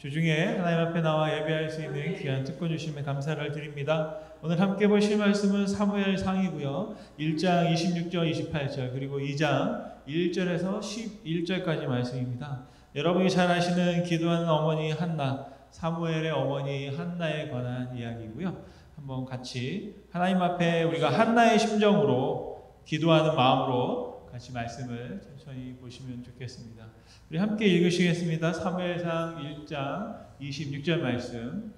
주중에 하나님 앞에 나와 예배할 수 있는 귀한 특권 주심에 감사를 드립니다. 오늘 함께 보실 말씀은 사무엘상이고요. 1장 26절 28절 그리고 2장 1절에서 11절까지 말씀입니다. 여러분이 잘 아시는 기도하는 어머니 한나, 사무엘의 어머니 한나에 관한 이야기고요. 한번 같이 하나님 앞에 우리가 한나의 심정으로 기도하는 마음으로 같이 말씀을 천천히 보시면 좋겠습니다. 우리 함께 읽으시겠습니다. 사무엘상 1장 26절 말씀.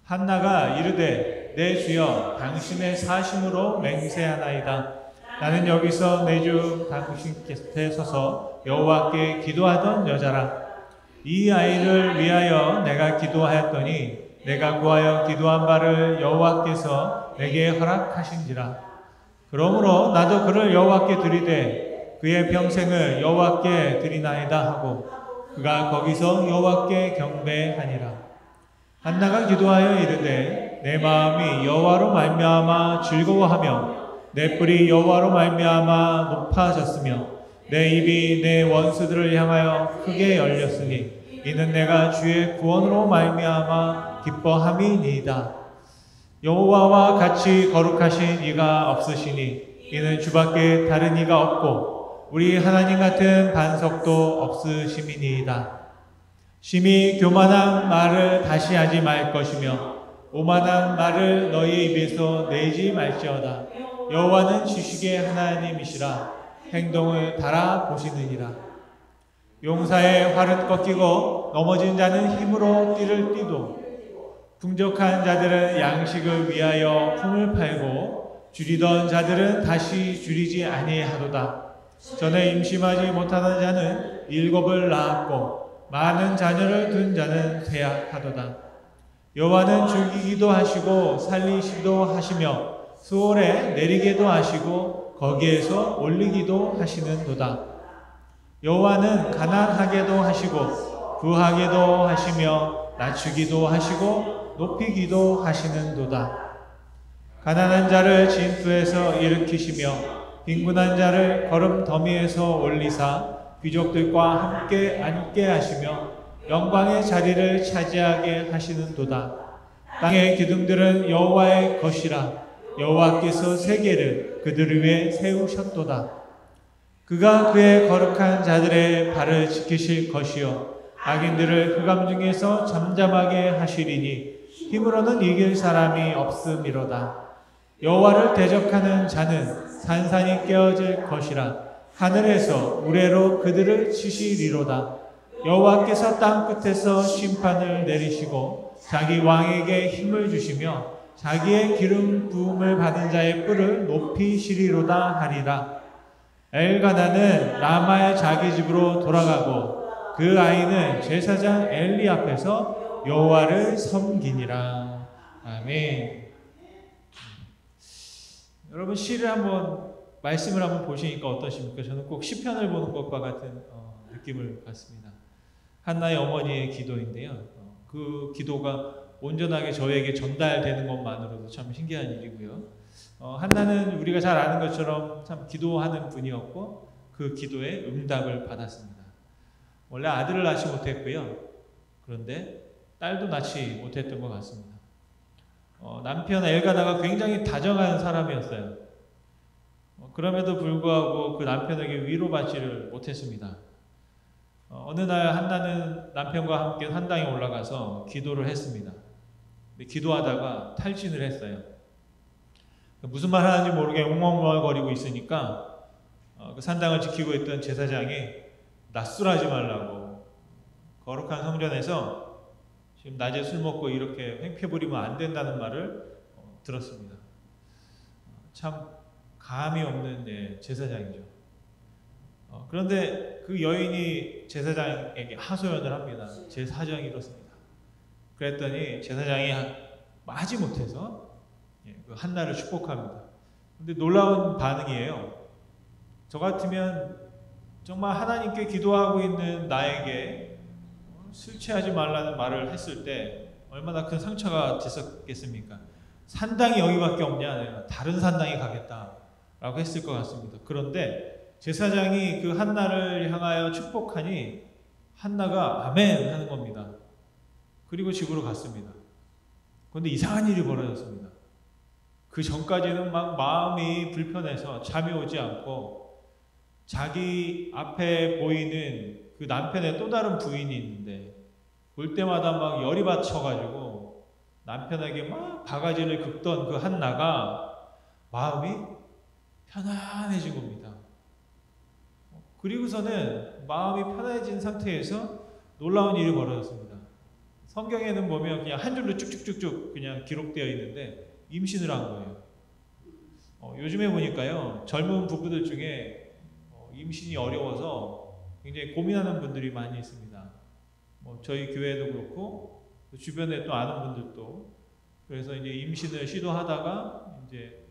한나가 이르되 내 주여 당신의 사심으로 맹세하나이다. 나는 여기서 내 주 당신 곁에 서서 여호와께 기도하던 여자라. 이 아이를 위하여 내가 기도하였더니 내가 구하여 기도한 바를 여호와께서 내게 허락하신지라. 그러므로 나도 그를 여호와께 드리되 그의 평생을 여호와께 드리나이다 하고 그가 거기서 여호와께 경배하니라. 한나가 기도하여 이르되 내 마음이 여호와로 말미암아 즐거워하며 내 뿔이 여호와로 말미암아 높아졌으며 내 입이 내 원수들을 향하여 크게 열렸으니 이는 내가 주의 구원으로 말미암아 기뻐함이니이다. 여호와와 같이 거룩하신 이가 없으시니 이는 주밖에 다른 이가 없고 우리 하나님 같은 반석도 없으심이니이다. 심히 교만한 말을 다시 하지 말 것이며 오만한 말을 너희 입에서 내지 말지어다. 여호와는 지식의 하나님이시라 행동을 달아보시느니라. 용사의 활은 꺾이고 넘어진 자는 힘으로 띠를 띠도 풍족한 자들은 양식을 위하여 품을 팔고 줄이던 자들은 다시 줄이지 아니하도다. 전에 임신하지 못하던 자는 7을 낳았고 많은 자녀를 둔 자는 쇠약하도다. 여호와는 죽이기도 하시고 살리시기도 하시며 수월에 내리게도 하시고 거기에서 올리기도 하시는도다. 여호와는 가난하게도 하시고 부하게도 하시며 낮추기도 하시고 높이기도 하시는도다. 가난한 자를 진토에서 일으키시며 빈곤한 자를 거름 더미에서 올리사 귀족들과 함께 앉게 하시며 영광의 자리를 차지하게 하시는도다. 땅의 기둥들은 여호와의 것이라 여호와께서 세계를 그들 위에 세우셨도다. 그가 그의 거룩한 자들의 발을 지키실 것이요 악인들을 흑암 중에서 잠잠하게 하시리니 힘으로는 이길 사람이 없음이로다. 여호와를 대적하는 자는 산산이 깨어질 것이라 하늘에서 우레로 그들을 치시리로다. 여호와께서 땅 끝에서 심판을 내리시고 자기 왕에게 힘을 주시며 자기의 기름 부음을 받은 자의 뿔을 높이시리로다 하리라. 엘가나는 라마의 자기 집으로 돌아가고 그 아이는 제사장 엘리 앞에서 여호와를 섬기니라. 아멘. 여러분 시를 한번 말씀을 한번 보시니까 어떠십니까? 저는 꼭 시편을 보는 것과 같은 느낌을 받습니다. 한나의 어머니의 기도인데요. 그 기도가 온전하게 저에게 전달되는 것만으로도 참 신기한 일이고요. 한나는 우리가 잘 아는 것처럼 참 기도하는 분이었고 그 기도에 응답을 받았습니다. 원래 아들을 낳지 못했고요. 그런데 딸도 낳지 못했던 것 같습니다. 남편 엘가나가 굉장히 다정한 사람이었어요. 그럼에도 불구하고 그 남편에게 위로받지를 못했습니다. 어느 날 한나는 남편과 함께 산당에 올라가서 기도를 했습니다. 기도하다가 탈진을 했어요. 무슨 말 하는지 모르게 웅얼웅얼거리고 있으니까 그 산당을 지키고 있던 제사장이 낮술하지 말라고 거룩한 성전에서 지금 낮에 술 먹고 이렇게 횡패 부리면 안 된다는 말을 들었습니다. 참 감이 없는 제사장이죠. 그런데 그 여인이 제사장에게 하소연을 합니다. 제 사정이 이렇습니다. 그랬더니 제사장이 마지 못해서 그 한나를 축복합니다. 그런데 놀라운 반응이에요. 저 같으면 정말 하나님께 기도하고 있는 나에게 술 취하지 말라는 말을 했을 때 얼마나 큰 상처가 됐었겠습니까? 산당이 여기밖에 없냐? 내가 다른 산당에 가겠다라고 했을 것 같습니다. 그런데 제사장이 그 한나를 향하여 축복하니 한나가 아멘 하는 겁니다. 그리고 집으로 갔습니다. 그런데 이상한 일이 벌어졌습니다. 그 전까지는 막 마음이 불편해서 잠이 오지 않고 자기 앞에 보이는 그 남편의 또 다른 부인이 있는데 볼 때마다 막 열이 받쳐가지고 남편에게 막 바가지를 긁던 그 한나가 마음이 편안해진 겁니다. 그리고서는 마음이 편안해진 상태에서 놀라운 일이 벌어졌습니다. 성경에는 보면 그냥 한 줄로 쭉쭉쭉쭉 그냥 기록되어 있는데 임신을 한 거예요. 요즘에 보니까요, 젊은 부부들 중에 임신이 어려워서 굉장히 고민하는 분들이 많이 있습니다. 저희 교회도 그렇고 또 주변에 또 아는 분들도 그래서 이제 임신을 시도하다가 이제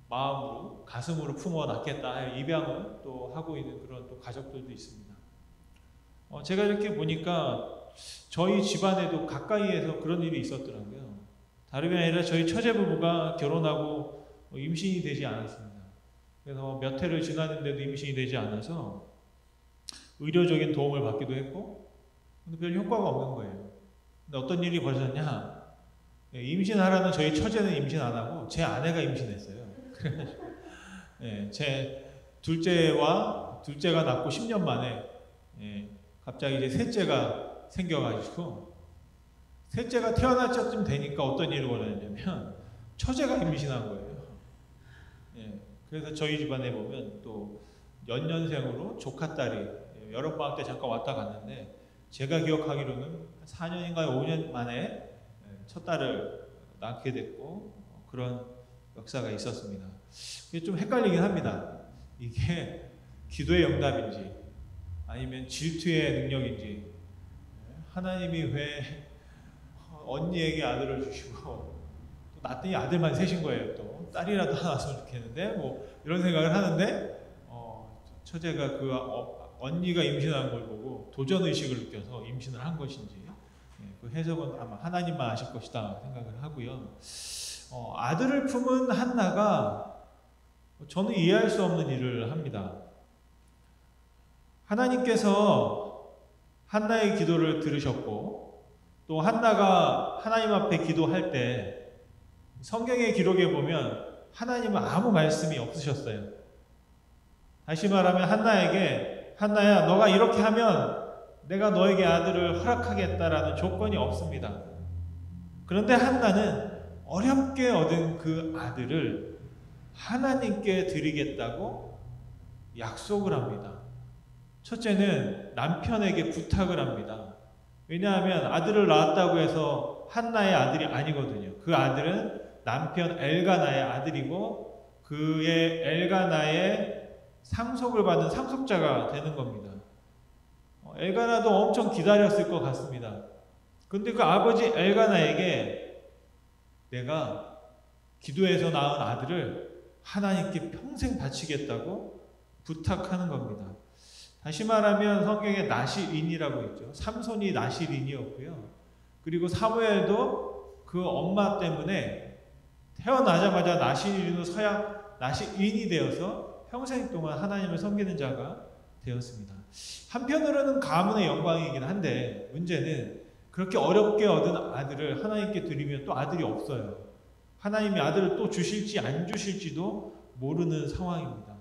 마음으로 가슴으로 품어 낳겠다 입양을 또 하고 있는 그런 또 가족들도 있습니다. 제가 이렇게 보니까 저희 집안에도 가까이에서 그런 일이 있었더라고요. 다름이 아니라 저희 처제 부부가 결혼하고 임신이 되지 않았습니다. 그래서 몇 해를 지났는데도 임신이 되지 않아서 의료적인 도움을 받기도 했고 근데 별 효과가 없는 거예요. 근데 어떤 일이 벌어졌냐? 임신하라는 저희 처제는 임신 안 하고 제 아내가 임신했어요. 그래가지고 제 둘째가 낳고 10년 만에 갑자기 이제 셋째가 생겨가지고 셋째가 태어날 때쯤 되니까 어떤 일이 벌어졌냐면 처제가 임신한 거예요. 그래서 저희 집안에 보면 또 연년생으로 조카딸이 여름방학 때 잠깐 왔다 갔는데 제가 기억하기로는 4년인가 5년 만에 첫 딸을 낳게 됐고 그런 역사가 있었습니다. 이게 좀 헷갈리긴 합니다. 이게 기도의 응답인지 아니면 질투의 능력인지 하나님이 왜 언니에게 아들을 주시고 또 낳더니 아들만 셋인 거예요. 또 딸이라도 하나 왔으면 좋겠는데 뭐 이런 생각을 하는데 처제가 그 언니가 임신한 걸 보고 도전의식을 느껴서 임신을 한 것인지 그 해석은 아마 하나님만 아실 것이다 생각을 하고요. 아들을 품은 한나가 저는 이해할 수 없는 일을 합니다. 하나님께서 한나의 기도를 들으셨고 또 한나가 하나님 앞에 기도할 때 성경의 기록에 보면 하나님은 아무 말씀이 없으셨어요. 다시 말하면 한나에게 한나야 너가 이렇게 하면 내가 너에게 아들을 허락하겠다라는 조건이 없습니다. 그런데 한나는 어렵게 얻은 그 아들을 하나님께 드리겠다고 약속을 합니다. 첫째는 남편에게 부탁을 합니다. 왜냐하면 아들을 낳았다고 해서 한나의 아들이 아니거든요. 그 아들은 남편 엘가나의 아들이고 그의 엘가나의 상속을 받은 상속자가 되는 겁니다. 엘가나도 엄청 기다렸을 것 같습니다. 근데 그 아버지 엘가나에게 내가 기도해서 낳은 아들을 하나님께 평생 바치겠다고 부탁하는 겁니다. 다시 말하면 성경에 나실인이라고 있죠. 삼손이 나실인이었고요. 그리고 사무엘도 그 엄마 때문에 태어나자마자 나실인이 되어서 평생 동안 하나님을 섬기는 자가 되었습니다. 한편으로는 가문의 영광이긴 한데 문제는 그렇게 어렵게 얻은 아들을 하나님께 드리면 또 아들이 없어요. 하나님이 아들을 또 주실지 안 주실지도 모르는 상황입니다.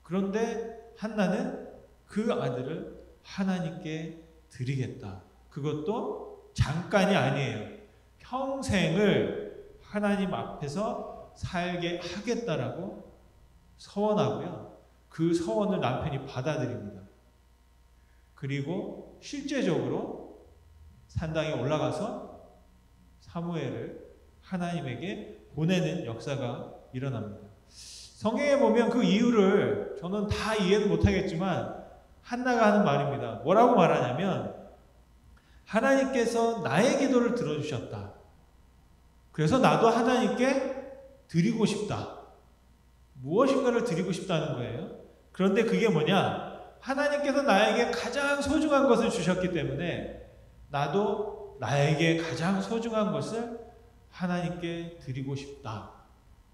그런데 한나는 그 아들을 하나님께 드리겠다. 그것도 잠깐이 아니에요. 평생을 하나님 앞에서 살게 하겠다라고 서원하고요. 그 서원을 남편이 받아들입니다. 그리고 실제적으로 산당에 올라가서 사무엘을 하나님에게 보내는 역사가 일어납니다. 성경에 보면 그 이유를 저는 다 이해는 못하겠지만 한나가 하는 말입니다. 뭐라고 말하냐면 하나님께서 나의 기도를 들어주셨다. 그래서 나도 하나님께 드리고 싶다. 무엇인가를 드리고 싶다는 거예요. 그런데 그게 뭐냐? 하나님께서 나에게 가장 소중한 것을 주셨기 때문에 나도 나에게 가장 소중한 것을 하나님께 드리고 싶다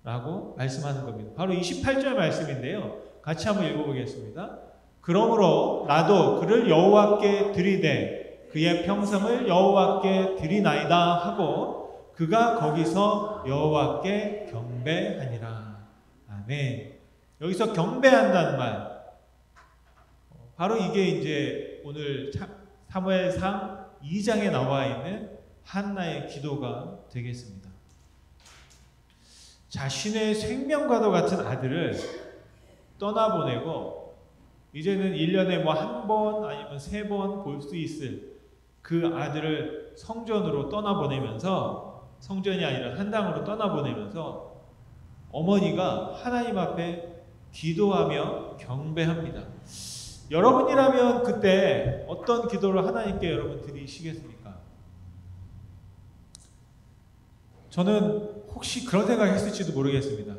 라고 말씀하는 겁니다. 바로 28절 말씀인데요. 같이 한번 읽어보겠습니다. 그러므로 나도 그를 여호와께 드리되 그의 평생을 여호와께 드리나이다 하고 그가 거기서 여호와께 경배하니라. 아멘. 여기서 경배한다는 말, 바로 이게 이제 오늘 사무엘상 2장에 나와 있는 한나의 기도가 되겠습니다. 자신의 생명과도 같은 아들을 떠나보내고 이제는 1년에 뭐 한 번 아니면 3번 볼 수 있을 그 아들을 성전으로 떠나보내면서, 성전이 아니라 한당으로 떠나보내면서 어머니가 하나님 앞에 기도하며 경배합니다. 여러분이라면 그때 어떤 기도를 하나님께 여러분 드리시겠습니까? 저는 혹시 그런 생각을 했을지도 모르겠습니다.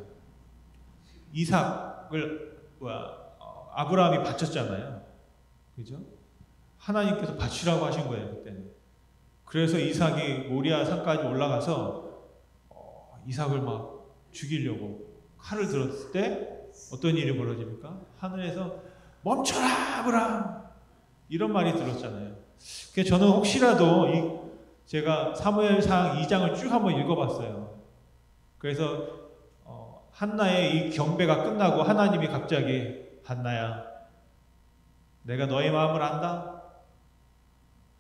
이삭을 아브라함이 바쳤잖아요. 그죠? 하나님께서 바치라고 하신 거예요, 그때는. 그래서 이삭이 모리아 산까지 올라가서 이삭을 막 죽이려고 칼을 들었을 때 어떤 일이 벌어집니까? 하늘에서 멈춰라 아브라함! 이런 말이 들었잖아요. 그래서 저는 혹시라도 제가 사무엘상 2장을 쭉 한번 읽어봤어요. 그래서 한나의 이 경배가 끝나고 하나님이 갑자기 한나야, 내가 너의 마음을 안다.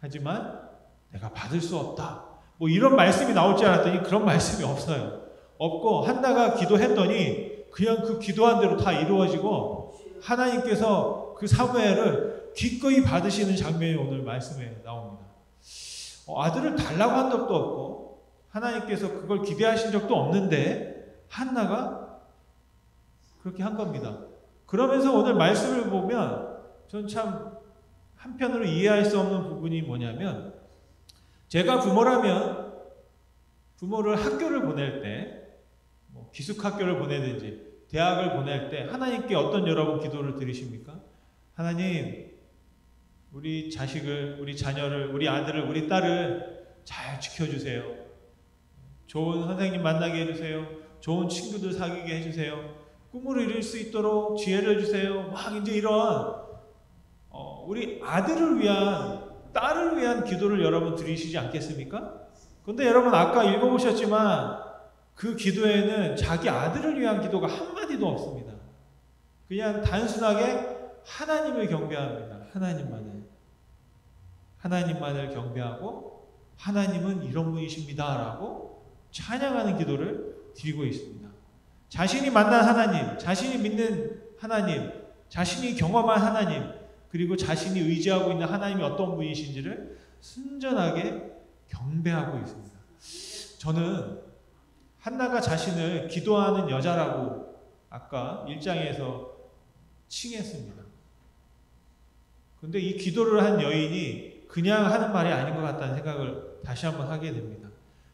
하지만 내가 받을 수 없다. 뭐 이런 말씀이 나올 줄 알았더니 그런 말씀이 없어요. 없고 한나가 기도했더니 그냥 그 기도한 대로 다 이루어지고 하나님께서 그 사무엘을 기꺼이 받으시는 장면이 오늘 말씀에 나옵니다. 아들을 달라고 한 적도 없고 하나님께서 그걸 기대하신 적도 없는데 한나가 그렇게 한 겁니다. 그러면서 오늘 말씀을 보면 전 참 한편으로 이해할 수 없는 부분이 뭐냐면, 제가 부모라면 부모를 학교를 보낼 때, 뭐 기숙학교를 보내든지 대학을 보낼 때 하나님께 어떤 여러분 기도를 드리십니까? 하나님, 우리 자식을, 우리 자녀를, 우리 아들을, 우리 딸을 잘 지켜주세요. 좋은 선생님 만나게 해주세요. 좋은 친구들 사귀게 해주세요. 꿈을 이룰 수 있도록 지혜를 주세요. 막 이제 이런 우리 아들을 위한, 딸을 위한 기도를 여러분 드리시지 않겠습니까? 근데 여러분 아까 읽어보셨지만 그 기도에는 자기 아들을 위한 기도가 한마디도 없습니다. 그냥 단순하게 하나님을 경배합니다. 하나님만을 경배하고 하나님은 이런 분이십니다 라고 찬양하는 기도를 드리고 있습니다. 자신이 만난 하나님, 자신이 믿는 하나님, 자신이 경험한 하나님, 그리고 자신이 의지하고 있는 하나님이 어떤 분이신지를 순전하게 경배하고 있습니다. 저는 한나가 자신을 기도하는 여자라고 아까 1장에서 칭했습니다. 근데 이 기도를 한 여인이 그냥 하는 말이 아닌 것 같다는 생각을 다시 한번 하게 됩니다.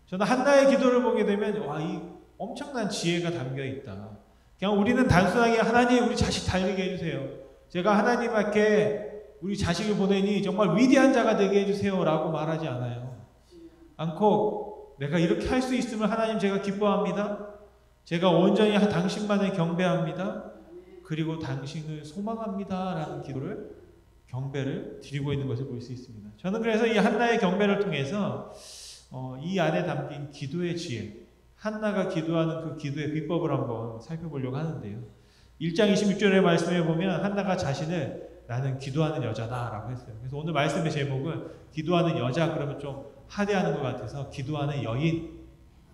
저는 한나의 기도를 보게 되면 이 엄청난 지혜가 담겨 있다. 그냥 우리는 단순하게 하나님 우리 자식 달리게 해주세요. 제가 하나님께 우리 자식을 보내니 정말 위대한 자가 되게 해주세요 라고 말하지 않고 내가 이렇게 할 수 있으면 하나님 제가 기뻐합니다. 제가 온전히 당신만을 경배합니다. 그리고 당신을 소망합니다 라는 기도를, 경배를 드리고 있는 것을 볼 수 있습니다. 저는 그래서 이 한나의 경배를 통해서 이 안에 담긴 기도의 지혜, 한나가 기도하는 그 기도의 비법을 한번 살펴보려고 하는데요. 1장 26절의 말씀에 보면 한나가 자신을 나는 기도하는 여자다 라고 했어요. 그래서 오늘 말씀의 제목은 기도하는 여자, 그러면 좀 하대하는 것 같아서 기도하는 여인,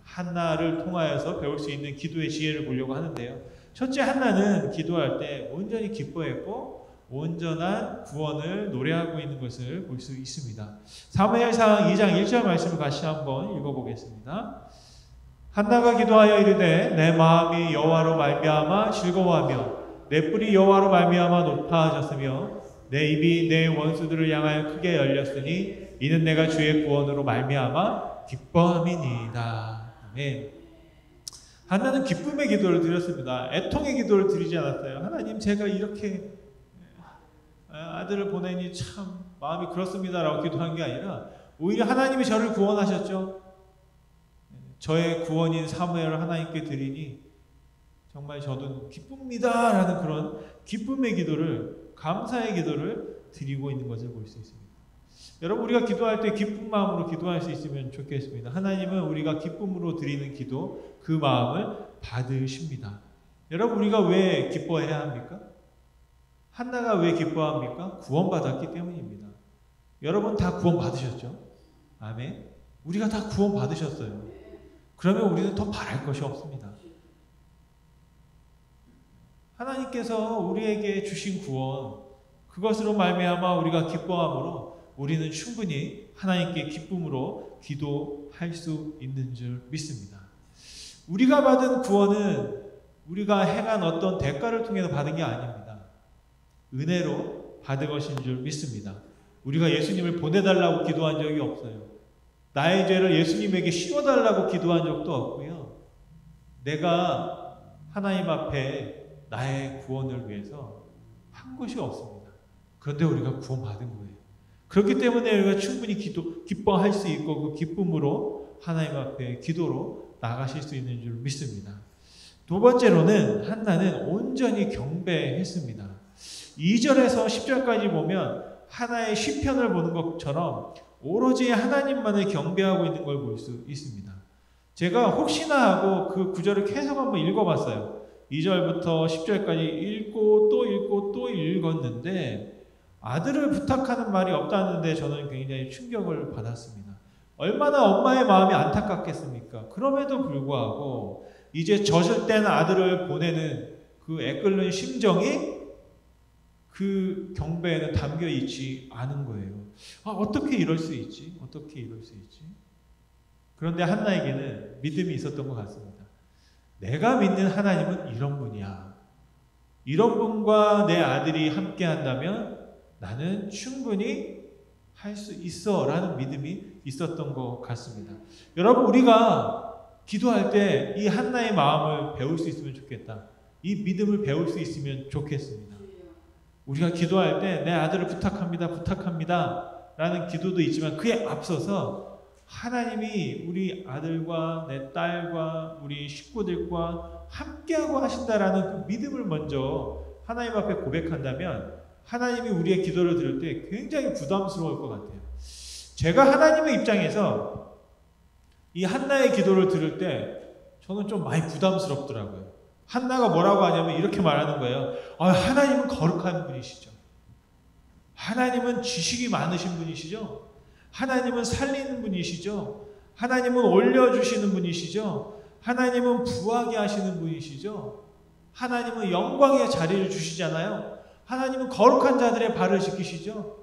한나를 통하여서 배울 수 있는 기도의 지혜를 보려고 하는데요. 첫째, 한나는 기도할 때 온전히 기뻐했고 온전한 구원을 노래하고 있는 것을 볼 수 있습니다. 사무엘상 2장 1절 말씀을 같이 한번 읽어보겠습니다. 한나가 기도하여 이르되 내 마음이 여호와로 말미암아 즐거워하며 내 뿔이 여호와로 말미암아 높아졌으며 내 입이 내 원수들을 향하여 크게 열렸으니 이는 내가 주의 구원으로 말미암아 기뻐함이니이다. 아멘. 한나는 기쁨의 기도를 드렸습니다. 애통의 기도를 드리지 않았어요. 하나님 제가 이렇게 아들을 보내니 참 마음이 그렇습니다라고 기도한 게 아니라 오히려 하나님이 저를 구원하셨죠. 저의 구원인 사무엘을 하나님께 드리니 정말 저도 기쁩니다 라는 그런 기쁨의 기도를, 감사의 기도를 드리고 있는 것을 볼 수 있습니다. 여러분, 우리가 기도할 때 기쁜 마음으로 기도할 수 있으면 좋겠습니다. 하나님은 우리가 기쁨으로 드리는 기도, 그 마음을 받으십니다. 여러분, 우리가 왜 기뻐해야 합니까? 한나가 왜 기뻐합니까? 구원받았기 때문입니다. 여러분 다 구원받으셨죠? 아멘. 우리가 다 구원받으셨어요. 그러면 우리는 더 바랄 것이 없습니다. 하나님께서 우리에게 주신 구원, 그것으로 말미암아 우리가 기뻐함으로 우리는 충분히 하나님께 기쁨으로 기도할 수 있는 줄 믿습니다. 우리가 받은 구원은 우리가 행한 어떤 대가를 통해서 받은 게 아닙니다. 은혜로 받은 것인 줄 믿습니다. 우리가 예수님을 보내달라고 기도한 적이 없어요. 나의 죄를 예수님에게 씌워달라고 기도한 적도 없고요. 내가 하나님 앞에 나의 구원을 위해서 한 것이 없습니다. 그런데 우리가 구원받은 거예요. 그렇기 때문에 우리가 충분히 기뻐할 수 있고 그 기쁨으로 하나님 앞에 기도로 나가실 수 있는 줄 믿습니다. 두 번째로는 한나는 온전히 경배했습니다. 2절에서 10절까지 보면 하나의 시편을 보는 것처럼 오로지 하나님만을 경배하고 있는 걸 볼 수 있습니다. 제가 혹시나 하고 그 구절을 계속 한번 읽어봤어요. 2절부터 10절까지 읽고 또 읽었는데 아들을 부탁하는 말이 없다는데 저는 굉장히 충격을 받았습니다. 얼마나 엄마의 마음이 안타깝겠습니까? 그럼에도 불구하고 이제 젖을 땐 아들을 보내는 그 애끓는 심정이 그 경배에는 담겨 있지 않은 거예요. 어떻게 이럴 수 있지? 어떻게 이럴 수 있지? 그런데 한나에게는 믿음이 있었던 것 같습니다. 내가 믿는 하나님은 이런 분이야. 이런 분과 내 아들이 함께 한다면 나는 충분히 할 수 있어 라는 믿음이 있었던 것 같습니다. 여러분, 우리가 기도할 때 이 한나의 마음을 배울 수 있으면 좋겠다. 이 믿음을 배울 수 있으면 좋겠습니다. 우리가 기도할 때 내 아들을 부탁합니다 라는 기도도 있지만 그에 앞서서 하나님이 우리 아들과 내 딸과 우리 식구들과 함께하고 하신다라는 그 믿음을 먼저 하나님 앞에 고백한다면 하나님이 우리의 기도를 들을 때 굉장히 부담스러울 것 같아요. 제가 하나님의 입장에서 이 한나의 기도를 들을 때 저는 좀 많이 부담스럽더라고요. 한나가 뭐라고 하냐면 이렇게 말하는 거예요. 하나님은 거룩한 분이시죠. 하나님은 지식이 많으신 분이시죠. 하나님은 살리는 분이시죠. 하나님은 올려주시는 분이시죠. 하나님은 부하게 하시는 분이시죠. 하나님은 영광의 자리를 주시잖아요. 하나님은 거룩한 자들의 발을 지키시죠.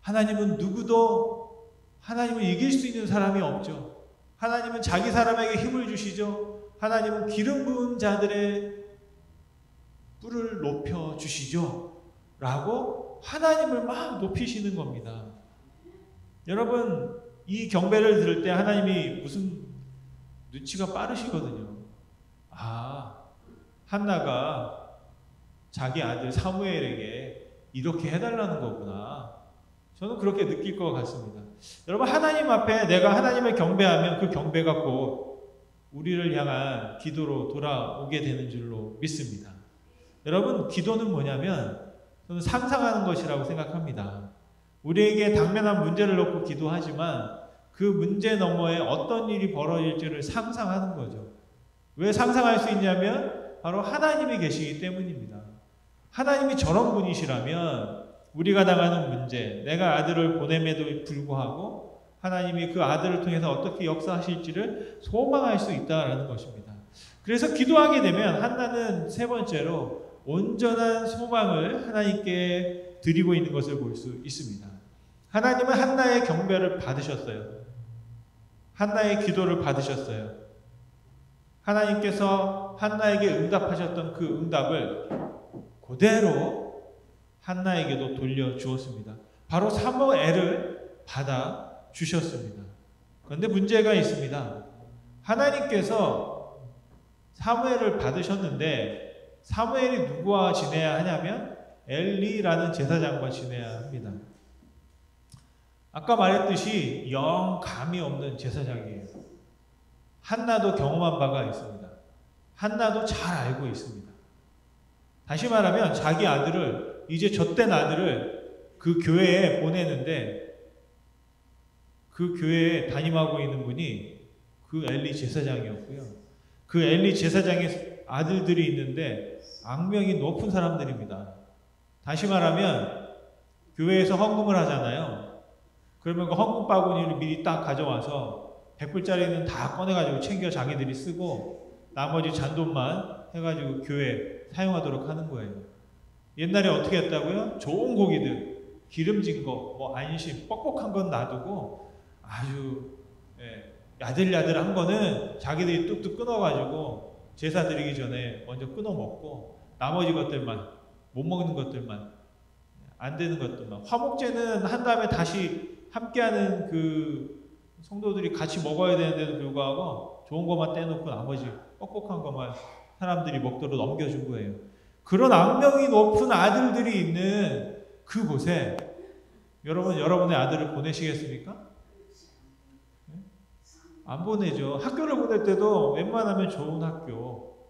하나님은 누구도 하나님을 이길 수 있는 사람이 없죠. 하나님은 자기 사람에게 힘을 주시죠. 하나님은 기름 부은 자들의 뿔을 높여주시죠. 라고 하나님을 막 높이시는 겁니다. 여러분, 이 경배를 들을 때 하나님이 무슨 눈치가 빠르시거든요. 한나가 자기 아들 사무엘에게 이렇게 해달라는 거구나. 저는 그렇게 느낄 것 같습니다. 여러분, 하나님 앞에 내가 하나님을 경배하면 그 경배가 곧 우리를 향한 기도로 돌아오게 되는 줄로 믿습니다. 여러분, 기도는 뭐냐면 저는 상상하는 것이라고 생각합니다. 우리에게 당면한 문제를 놓고 기도하지만 그 문제 너머에 어떤 일이 벌어질지를 상상하는 거죠. 왜 상상할 수 있냐면 바로 하나님이 계시기 때문입니다. 하나님이 저런 분이시라면 우리가 당하는 문제, 내가 아들을 보냄에도 불구하고 하나님이 그 아들을 통해서 어떻게 역사하실지를 소망할 수 있다는 것입니다. 그래서 기도하게 되면 한나는 세 번째로 온전한 소망을 하나님께 드리고 있는 것을 볼 수 있습니다. 하나님은 한나의 경배를 받으셨어요. 한나의 기도를 받으셨어요. 하나님께서 한나에게 응답하셨던 그 응답을 그대로 한나에게도 돌려주었습니다. 바로 사무엘을 받아 주셨습니다. 그런데 문제가 있습니다. 하나님께서 사무엘을 받으셨는데 사무엘이 누구와 지내야 하냐면 엘리라는 제사장과 지내야 합니다. 아까 말했듯이 영 감이 없는 제사장이에요. 한나도 경험한 바가 있습니다. 한나도 잘 알고 있습니다. 다시 말하면 자기 아들을, 이제 젖된 아들을 그 교회에 보내는데 그 교회에 담임하고 있는 분이 그 엘리 제사장이었고요. 그 엘리 제사장의 아들들이 있는데 악명이 높은 사람들입니다. 다시 말하면 교회에서 헌금을 하잖아요. 그러면 그 헌금 바구니를 미리 딱 가져와서 100불짜리는 다 꺼내가지고 챙겨 자기들이 쓰고 나머지 잔돈만 해가지고 교회 사용하도록 하는 거예요. 옛날에 어떻게 했다고요? 좋은 고기들, 기름진 거, 뭐 안심, 뻑뻑한 건 놔두고 아주 야들야들한 거는 자기들이 뚝뚝 끊어가지고 제사 드리기 전에 먼저 끊어 먹고 나머지 것들만, 못 먹는 것들만, 안 되는 것들만. 화목제는 한 다음에 다시 함께하는 그 성도들이 같이 먹어야 되는데도 불구하고 좋은 것만 떼놓고 나머지 뻑뻑한 것만 사람들이 먹도록 넘겨준 거예요. 그런 악명이 높은 아들들이 있는 그곳에 여러분의 아들을 보내시겠습니까? 안 보내죠. 학교를 보낼 때도 웬만하면 좋은 학교,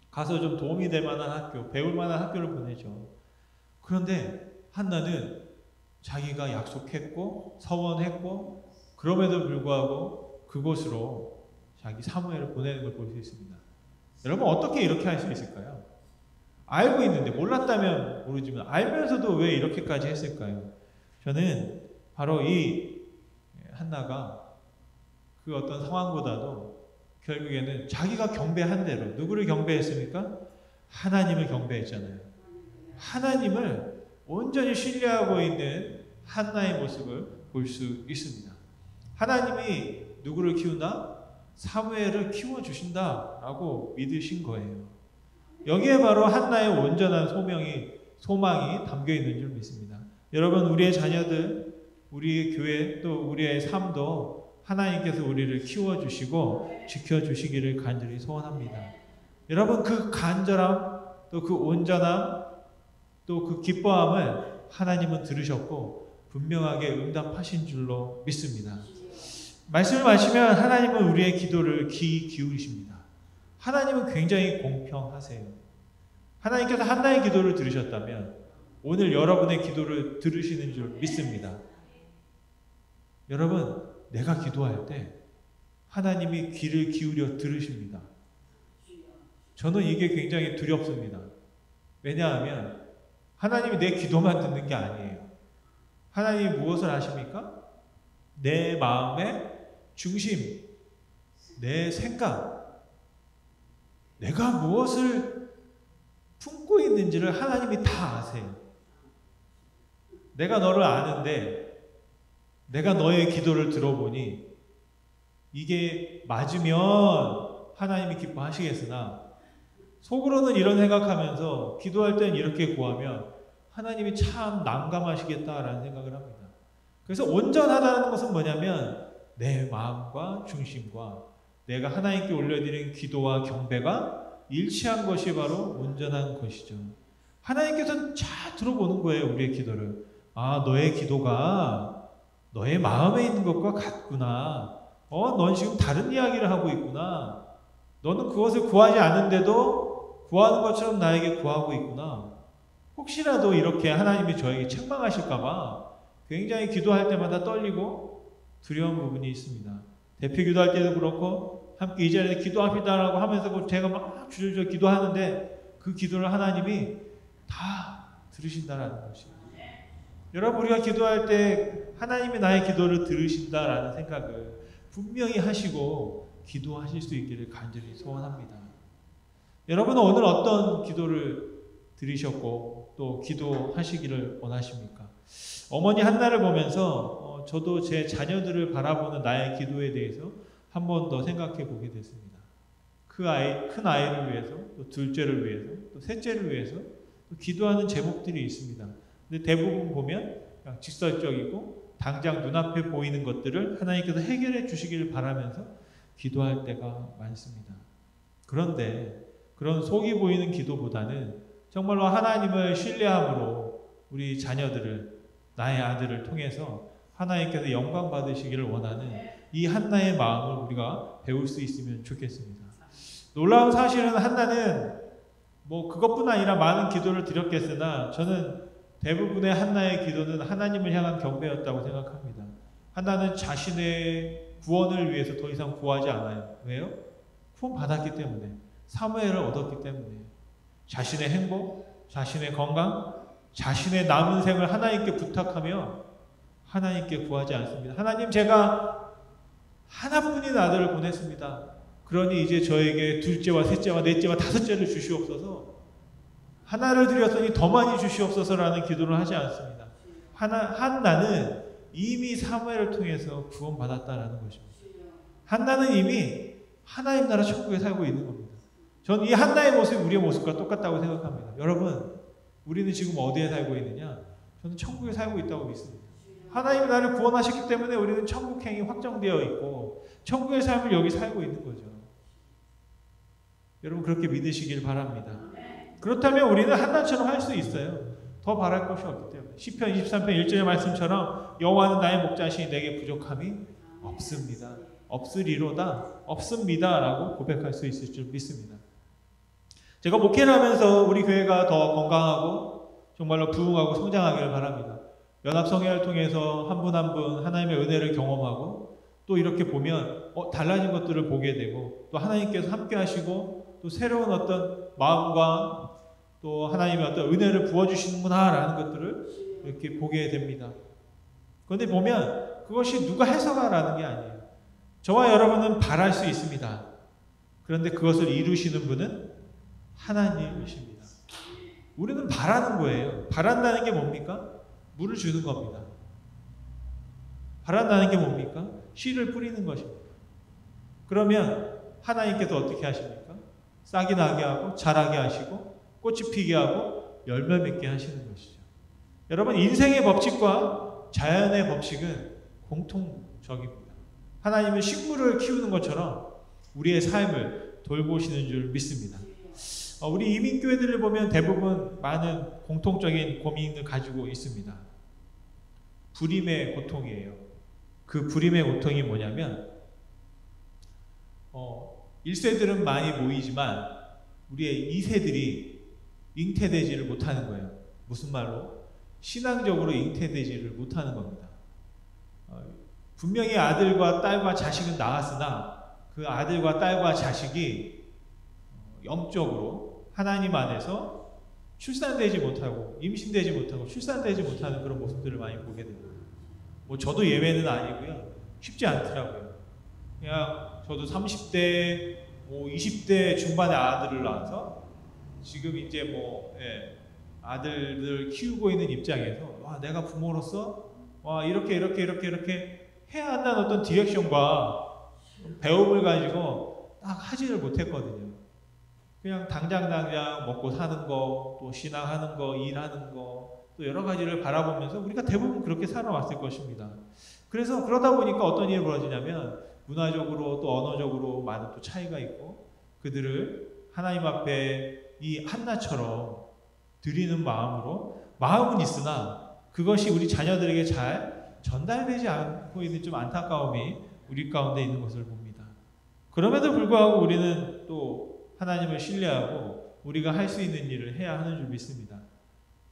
가서 좀 도움이 될 만한 학교, 배울 만한 학교를 보내죠. 그런데 한나는 자기가 약속했고 서원했고 그럼에도 불구하고 그곳으로 자기 사무엘을 보내는 걸 볼 수 있습니다. 여러분 어떻게 이렇게 할 수 있을까요? 알고 있는데, 몰랐다면 모르지만 알면서도 왜 이렇게까지 했을까요? 저는 바로 이 한나가 그 어떤 상황보다도 결국에는 자기가 경배한 대로, 누구를 경배했습니까? 하나님을 경배했잖아요. 하나님을 온전히 신뢰하고 있는 한나의 모습을 볼 수 있습니다. 하나님이 누구를 키운다? 사무엘을 키워주신다라고 믿으신 거예요. 여기에 바로 한나의 온전한 소망이 담겨있는 줄 믿습니다. 여러분, 우리의 자녀들, 우리의 교회, 또 우리의 삶도 하나님께서 우리를 키워주시고 지켜주시기를 간절히 소원합니다. 여러분, 그 간절함, 또 그 온전함, 또 그 기뻐함을 하나님은 들으셨고 분명하게 응답하신 줄로 믿습니다. 말씀을 마시면 하나님은 우리의 기도를 귀 기울이십니다. 하나님은 굉장히 공평하세요. 하나님께서 한나의 기도를 들으셨다면 오늘 여러분의 기도를 들으시는 줄 믿습니다. 여러분, 내가 기도할 때 하나님이 귀를 기울여 들으십니다. 저는 이게 굉장히 두렵습니다. 왜냐하면 하나님이 내 기도만 듣는 게 아니에요. 하나님이 무엇을 하십니까? 내 마음의 중심, 내 생각, 내가 무엇을 품고 있는지를 하나님이 다 아세요. 내가 너를 아는데 내가 너의 기도를 들어보니 이게 맞으면 하나님이 기뻐하시겠으나 속으로는 이런 생각하면서 기도할 때는 이렇게 구하면 하나님이 참 난감하시겠다라는 생각을 합니다. 그래서 온전하다는 것은 뭐냐면 내 마음과 중심과 내가 하나님께 올려드린 기도와 경배가 일치한 것이 바로 온전한 것이죠. 하나님께서는 잘 들어보는 거예요, 우리의 기도를. 아, 너의 기도가 너의 마음에 있는 것과 같구나. 넌 지금 다른 이야기를 하고 있구나. 너는 그것을 구하지 않는데도 구하는 것처럼 나에게 구하고 있구나. 혹시라도 이렇게 하나님이 저에게 책망하실까봐 굉장히 기도할 때마다 떨리고 두려운 부분이 있습니다. 대표 기도할 때도 그렇고 함께 이 자리에 기도합시다라고 하면서 제가 막 주저주저 기도하는데 그 기도를 하나님이 다 들으신다라는 것입니다. 여러분, 우리가 기도할 때 하나님이 나의 기도를 들으신다라는 생각을 분명히 하시고 기도하실 수 있기를 간절히 소원합니다. 여러분은 오늘 어떤 기도를 들으셨고 또 기도하시기를 원하십니까? 어머니 한나를 보면서 저도 제 자녀들을 바라보는 나의 기도에 대해서 한 번 더 생각해 보게 됐습니다. 큰 아이를 위해서, 또 둘째를 위해서, 또 셋째를 위해서 또 기도하는 제목들이 있습니다. 근데 대부분 보면 그냥 직설적이고 당장 눈앞에 보이는 것들을 하나님께서 해결해 주시기를 바라면서 기도할 때가 많습니다. 그런데 그런 속이 보이는 기도보다는 정말로 하나님을 신뢰함으로 우리 자녀들을, 나의 아들을 통해서 하나님께서 영광 받으시기를 원하는 이 한나의 마음을 우리가 배울 수 있으면 좋겠습니다. 놀라운 사실은 한나는 그것뿐 아니라 많은 기도를 드렸겠으나 저는 대부분의 한나의 기도는 하나님을 향한 경배였다고 생각합니다. 한나는 자신의 구원을 위해서 더 이상 구하지 않아요. 왜요? 구원 받았기 때문에. 사무엘을 얻었기 때문에. 자신의 행복, 자신의 건강, 자신의 남은 생을 하나님께 부탁하며 하나님께 구하지 않습니다. 하나님, 제가 하나뿐인 아들을 보냈습니다. 그러니 이제 저에게 둘째와 셋째와 넷째와 다섯째를 주시옵소서. 하나를 드렸더니 더 많이 주시옵소서라는 기도를 하지 않습니다. 한나는 이미 사무엘을 통해서 구원받았다라는 것입니다. 한나는 이미 하나님 나라 천국에 살고 있는 겁니다. 저는 이 한나의 모습이 우리의 모습과 똑같다고 생각합니다. 여러분, 우리는 지금 어디에 살고 있느냐? 저는 천국에 살고 있다고 믿습니다. 하나님이 나를 구원하셨기 때문에 우리는 천국행이 확정되어 있고 천국의 삶을 여기 살고 있는 거죠. 여러분, 그렇게 믿으시길 바랍니다. 그렇다면 우리는 한나처럼 할 수 있어요. 더 바랄 것이 없기 때문에. 시편 23편 1절의 말씀처럼 여호와는 나의 목자시니 내게 부족함이 없습니다. 없으리로다, 없습니다 라고 고백할 수 있을 줄 믿습니다. 제가 목회를 하면서 우리 교회가 더 건강하고 정말로 부흥하고 성장하기를 바랍니다. 연합성회를 통해서 한 분 한 분 하나님의 은혜를 경험하고 또 이렇게 보면 달라진 것들을 보게 되고 또 하나님께서 함께 하시고 또 새로운 어떤 마음과 또 하나님의 어떤 은혜를 부어주시는구나 라는 것들을 이렇게 보게 됩니다. 그런데 보면 그것이 누가 해서가라는 게 아니에요. 저와 여러분은 바랄 수 있습니다. 그런데 그것을 이루시는 분은 하나님이십니다. 우리는 바라는 거예요. 바란다는 게 뭡니까? 물을 주는 겁니다. 바란다는 게 뭡니까? 씨를 뿌리는 것입니다. 그러면 하나님께서 어떻게 하십니까? 싹이 나게 하고 자라게 하시고 꽃이 피게 하고 열매 맺게 하시는 것이죠. 여러분, 인생의 법칙과 자연의 법칙은 공통적입니다. 하나님은 식물을 키우는 것처럼 우리의 삶을 돌보시는 줄 믿습니다. 우리 이민교회들을 보면 대부분 많은 공통적인 고민을 가지고 있습니다. 불임의 고통이에요. 그 불임의 고통이 뭐냐면 1세들은 많이 모이지만 우리의 2세들이 잉태되지를 못하는 거예요. 무슨 말로? 신앙적으로 잉태되지를 못하는 겁니다. 분명히 아들과 딸과 자식은 낳았으나 그 아들과 딸과 자식이 영적으로 하나님 안에서 출산되지 못하고 임신되지 못하고 출산되지 못하는 그런 모습들을 많이 보게 됩니다. 저도 예외는 아니고요. 쉽지 않더라고요. 그냥 저도 30대, 20대 중반의 아들을 낳아서 지금 이제 아들들 키우고 있는 입장에서 내가 부모로서 이렇게 해야 한다는 어떤 디렉션과 배움을 가지고 딱 하지를 못했거든요. 그냥 당장 먹고 사는 거, 또 신앙하는 거, 일하는 거, 또 여러 가지를 바라보면서 우리가 대부분 그렇게 살아왔을 것입니다. 그래서 그러다 보니까 어떤 일이 벌어지냐면 문화적으로 또 언어적으로 많은 또 차이가 있고 그들을 하나님 앞에 이 한나처럼 드리는 마음으로 마음은 있으나 그것이 우리 자녀들에게 잘 전달되지 않고 있는 좀 안타까움이 우리 가운데 있는 것을 봅니다. 그럼에도 불구하고 우리는 또 하나님을 신뢰하고 우리가 할 수 있는 일을 해야 하는 줄 믿습니다.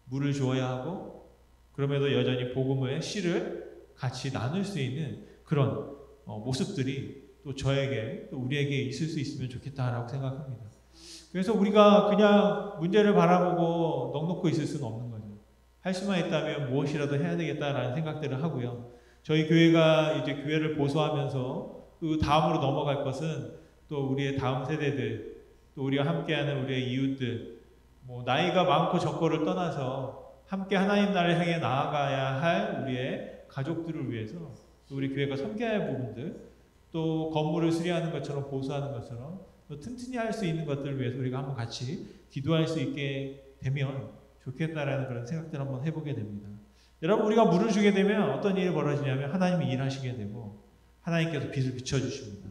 물을 주어야 하고 그럼에도 여전히 복음의 씨를 같이 나눌 수 있는 그런 모습들이 또 저에게 또 우리에게 있을 수 있으면 좋겠다라고 생각합니다. 그래서 우리가 그냥 문제를 바라보고 넋놓고 있을 수는 없는 거죠. 할 수만 있다면 무엇이라도 해야 되겠다라는 생각들을 하고요. 저희 교회가 이제 교회를 보수하면서 그 다음으로 넘어갈 것은 또 우리의 다음 세대들, 또 우리가 함께하는 우리의 이웃들, 나이가 많고 적고를 떠나서 함께 하나님 나라를 향해 나아가야 할 우리의 가족들을 위해서 또 우리 교회가 섬겨야 할 부분들, 또 건물을 수리하는 것처럼 보수하는 것처럼 또 튼튼히 할 수 있는 것들을 위해서 우리가 한번 같이 기도할 수 있게 되면 좋겠다라는 그런 생각들을 한번 해보게 됩니다. 여러분, 우리가 물을 주게 되면 어떤 일이 벌어지냐면 하나님이 일하시게 되고 하나님께서 빛을 비춰주십니다.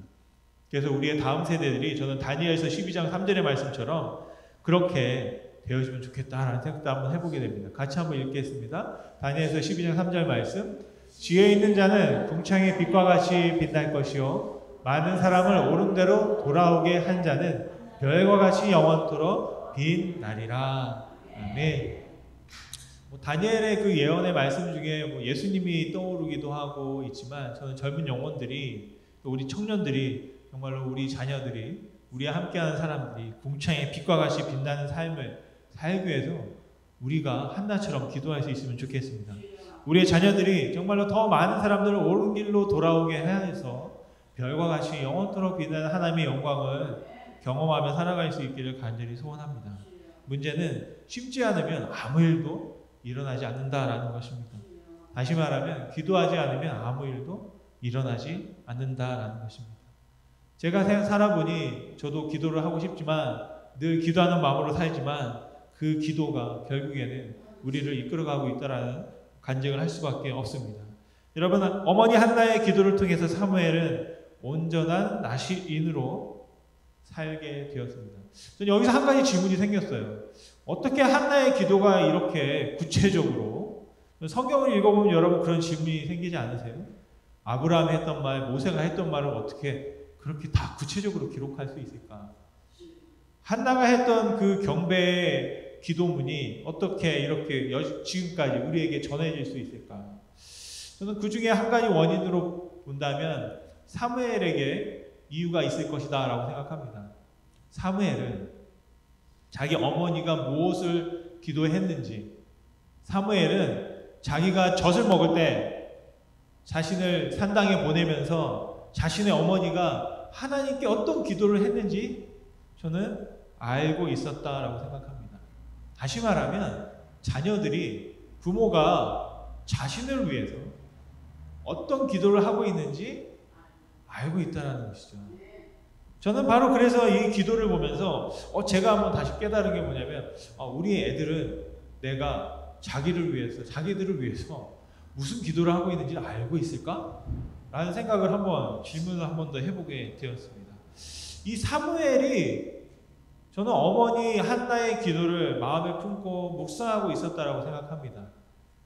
그래서 우리의 다음 세대들이 저는 다니엘서 12장 3절의 말씀처럼 그렇게 되어지면 좋겠다라는 생각도 한번 해보게 됩니다. 같이 한번 읽겠습니다. 다니엘서 12장 3절 말씀. 지혜 있는 자는 궁창의 빛과 같이 빛날 것이요 많은 사람을 옳은 대로 돌아오게 한 자는 별과 같이 영원토록 빛나리라. 아멘. 다니엘의 그 예언의 말씀 중에 예수님이 떠오르기도 하고 있지만 저는 젊은 영혼들이 또 우리 청년들이 정말로 우리 자녀들이 우리와 함께하는 사람들이 궁창의 빛과 같이 빛나는 삶을 살기 위해서 우리가 한나처럼 기도할 수 있으면 좋겠습니다. 우리의 자녀들이 정말로 더 많은 사람들을 옳은 길로 돌아오게 해서 별과 같이 영원토록 빛나는 하나님의 영광을 경험하며 살아갈 수 있기를 간절히 소원합니다. 문제는 쉽지 않으면 아무 일도 일어나지 않는다라는 것입니다. 다시 말하면 기도하지 않으면 아무 일도 일어나지 않는다라는 것입니다. 제가 살아보니 저도 기도를 하고 싶지만 늘 기도하는 마음으로 살지만 그 기도가 결국에는 우리를 이끌어가고 있다라는 간증을 할 수밖에 없습니다. 여러분, 어머니 한나의 기도를 통해서 사무엘은 온전한 나시인으로 살게 되었습니다. 저는 여기서 한 가지 질문이 생겼어요. 어떻게 한나의 기도가 이렇게 구체적으로, 성경을 읽어보면 여러분 그런 질문이 생기지 않으세요? 아브라함이 했던 말, 모세가 했던 말을 어떻게 그렇게 다 구체적으로 기록할 수 있을까? 한나가 했던 그 경배의 기도문이 어떻게 이렇게 지금까지 우리에게 전해질 수 있을까? 저는 그 중에 한 가지 원인으로 본다면 사무엘에게 이유가 있을 것이다 라고 생각합니다. 사무엘은 자기 어머니가 무엇을 기도했는지, 사무엘은 자기가 젖을 먹을 때 자신을 산당에 보내면서 자신의 어머니가 하나님께 어떤 기도를 했는지 저는 알고 있었다라고 생각합니다. 다시 말하면 자녀들이 부모가 자신을 위해서 어떤 기도를 하고 있는지 알고 있다는 것이죠. 저는 바로 그래서 이 기도를 보면서 제가 한번 다시 깨달은 게 뭐냐면 우리 애들은 내가 자기들을 위해서 무슨 기도를 하고 있는지 알고 있을까? 라는 생각을 질문을 한 번 더 해보게 되었습니다. 이 사무엘이 저는 어머니 한나의 기도를 마음에 품고 묵상하고 있었다라고 생각합니다.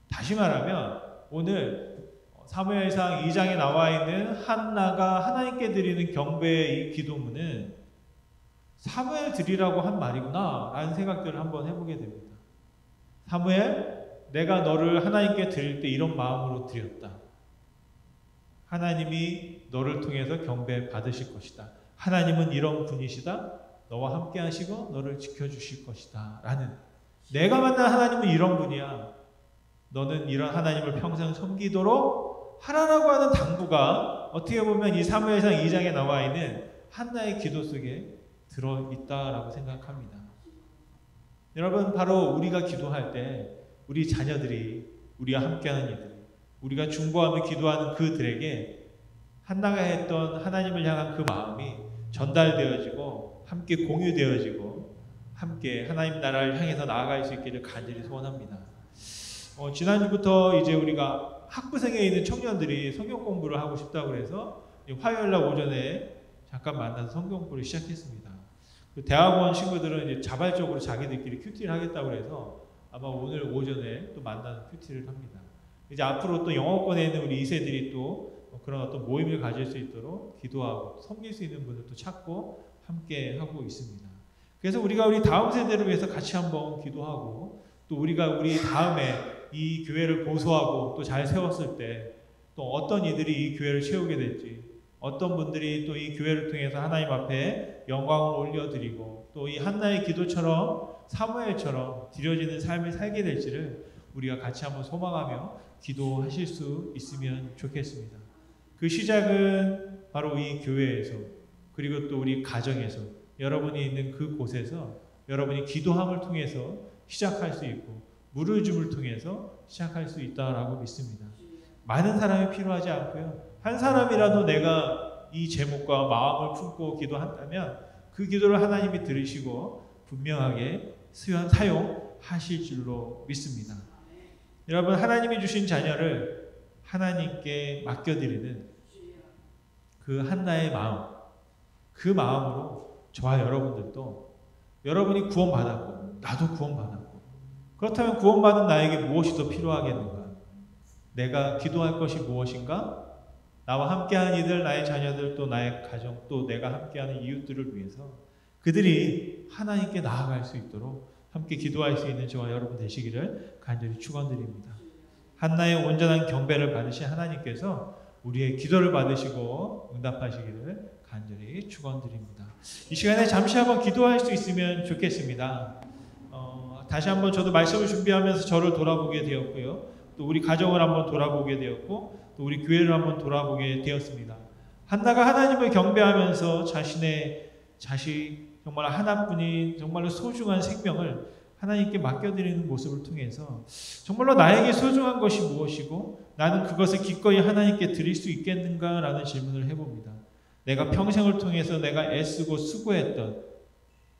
다시 말하면 오늘 사무엘상 2장에 나와 있는 한나가 하나님께 드리는 경배의 이 기도문은 사무엘 드리라고 한 말이구나 라는 생각들을 한번 해보게 됩니다. 사무엘, 내가 너를 하나님께 드릴 때 이런 마음으로 드렸다. 하나님이 너를 통해서 경배 받으실 것이다. 하나님은 이런 분이시다. 너와 함께 하시고 너를 지켜주실 것이다. 라는, 내가 만난 하나님은 이런 분이야. 너는 이런 하나님을 평생 섬기도록 하라라고 하는 당부가 어떻게 보면 이 사무엘상 2장에 나와 있는 한나의 기도 속에 들어있다라고 생각합니다. 여러분, 바로 우리가 기도할 때 우리 자녀들이, 우리와 함께하는 이들, 우리가 중보하며 기도하는 그들에게 한나가 했던 하나님을 향한 그 마음이 전달되어지고 함께 공유되어지고 함께 하나님 나라를 향해서 나아갈 수 있기를 간절히 소원합니다. 지난주부터 이제 우리가 학부생에 있는 청년들이 성경 공부를 하고 싶다고 해서 화요일날 오전에 잠깐 만나서 성경 공부를 시작했습니다. 대학원 친구들은 이제 자발적으로 자기들끼리 큐티를 하겠다고 해서 아마 오늘 오전에 또 만나는 큐티를 합니다. 이제 앞으로 또 영어권에 있는 우리 2세들이 또 그런 어떤 모임을 가질 수 있도록 기도하고 섬길 수 있는 분을 또 찾고 함께 하고 있습니다. 그래서 우리가 우리 다음 세대를 위해서 같이 한번 기도하고 또 우리가 우리 다음에 이 교회를 보수하고 또 잘 세웠을 때 또 어떤 이들이 이 교회를 채우게 될지, 어떤 분들이 또 이 교회를 통해서 하나님 앞에 영광을 올려드리고 또 이 한나의 기도처럼 사무엘처럼 드려지는 삶을 살게 될지를 우리가 같이 한번 소망하며 기도하실 수 있으면 좋겠습니다. 그 시작은 바로 이 교회에서, 그리고 또 우리 가정에서, 여러분이 있는 그곳에서 여러분이 기도함을 통해서 시작할 수 있고 물을 줌을 통해서 시작할 수 있다라고 믿습니다. 많은 사람이 필요하지 않고요. 한 사람이라도 내가 이 제목과 마음을 품고 기도한다면 그 기도를 하나님이 들으시고 분명하게 사용하실 줄로 믿습니다. 여러분, 하나님이 주신 자녀를 하나님께 맡겨드리는 그 한나의 마음, 그 마음으로 저와 여러분들도 여러분이 구원받았고 나도 구원받았고, 그렇다면 구원받은 나에게 무엇이 더 필요하겠는가? 내가 기도할 것이 무엇인가? 나와 함께하는 이들, 나의 자녀들, 또 나의 가정, 또 내가 함께하는 이웃들을 위해서 그들이 하나님께 나아갈 수 있도록 함께 기도할 수 있는 저와 여러분 되시기를 간절히 축원드립니다. 한나의 온전한 경배를 받으신 하나님께서 우리의 기도를 받으시고 응답하시기를 간절히 축원드립니다. 이 시간에 잠시 한번 기도할 수 있으면 좋겠습니다. 다시 한번 저도 말씀을 준비하면서 저를 돌아보게 되었고요. 또 우리 가정을 한번 돌아보게 되었고 또 우리 교회를 한번 돌아보게 되었습니다. 한나가 하나님을 경배하면서 자신의 자식 정말 하나뿐인 정말로 소중한 생명을 하나님께 맡겨드리는 모습을 통해서 정말로 나에게 소중한 것이 무엇이고 나는 그것을 기꺼이 하나님께 드릴 수 있겠는가라는 질문을 해봅니다. 내가 평생을 통해서 내가 애쓰고 수고했던,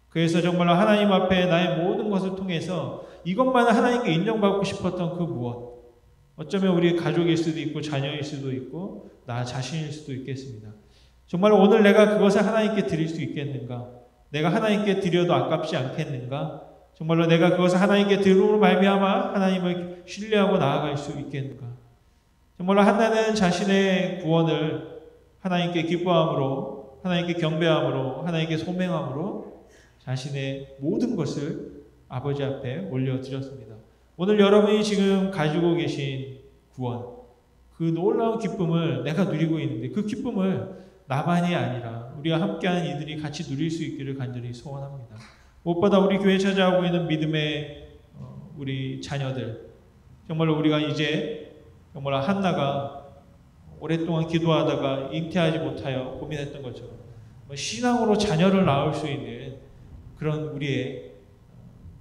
그래서 정말로 하나님 앞에 나의 모든 것을 통해서 이것만은 하나님께 인정받고 싶었던 그 무엇, 어쩌면 우리 가족일 수도 있고 자녀일 수도 있고 나 자신일 수도 있겠습니다. 정말 오늘 내가 그것을 하나님께 드릴 수 있겠는가? 내가 하나님께 드려도 아깝지 않겠는가? 정말로 내가 그것을 하나님께 드림으로 말미암아 하나님을 신뢰하고 나아갈 수 있겠는가? 정말로 한나는 자신의 구원을 하나님께 기뻐함으로, 하나님께 경배함으로, 하나님께 소명함으로 자신의 모든 것을 아버지 앞에 올려드렸습니다. 오늘 여러분이 지금 가지고 계신 구원, 그 놀라운 기쁨을 내가 누리고 있는데 그 기쁨을 나만이 아니라 우리와 함께하는 이들이 같이 누릴 수 있기를 간절히 소원합니다. 무엇보다 우리 교회 찾아오고 있는 믿음의 우리 자녀들, 정말로 우리가 이제 정말 한나가 오랫동안 기도하다가 잉태하지 못하여 고민했던 것처럼 신앙으로 자녀를 낳을 수 있는 그런 우리의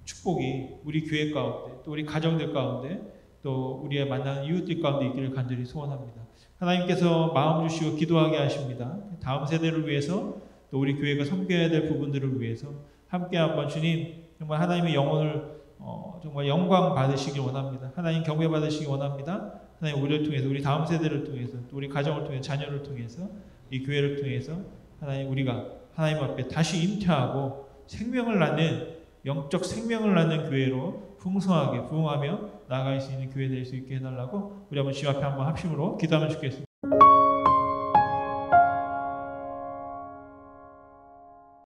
축복이 우리 교회 가운데 또 우리 가정들 가운데 또 우리의 만나는 이웃들 가운데 있기를 간절히 소원합니다. 하나님께서 마음 주시고 기도하게 하십니다. 다음 세대를 위해서 또 우리 교회가 섬겨야 될 부분들을 위해서 함께 한번 주님 정말 하나님의 영혼을 정말 영광 받으시길 원합니다. 하나님 경배 받으시기 원합니다. 하나님 우리를 통해서 우리 다음 세대를 통해서 또 우리 가정을 통해서 자녀를 통해서 이 교회를 통해서 하나님 우리가 하나님 앞에 다시 잉태하고 생명을 낳는 영적 생명을 낳는 교회로 풍성하게 부흥하며 나아갈 수 있는 교회 될 수 있게 해달라고 우리 한번 주 앞에 한번 합심으로 기도하면 좋겠습니다.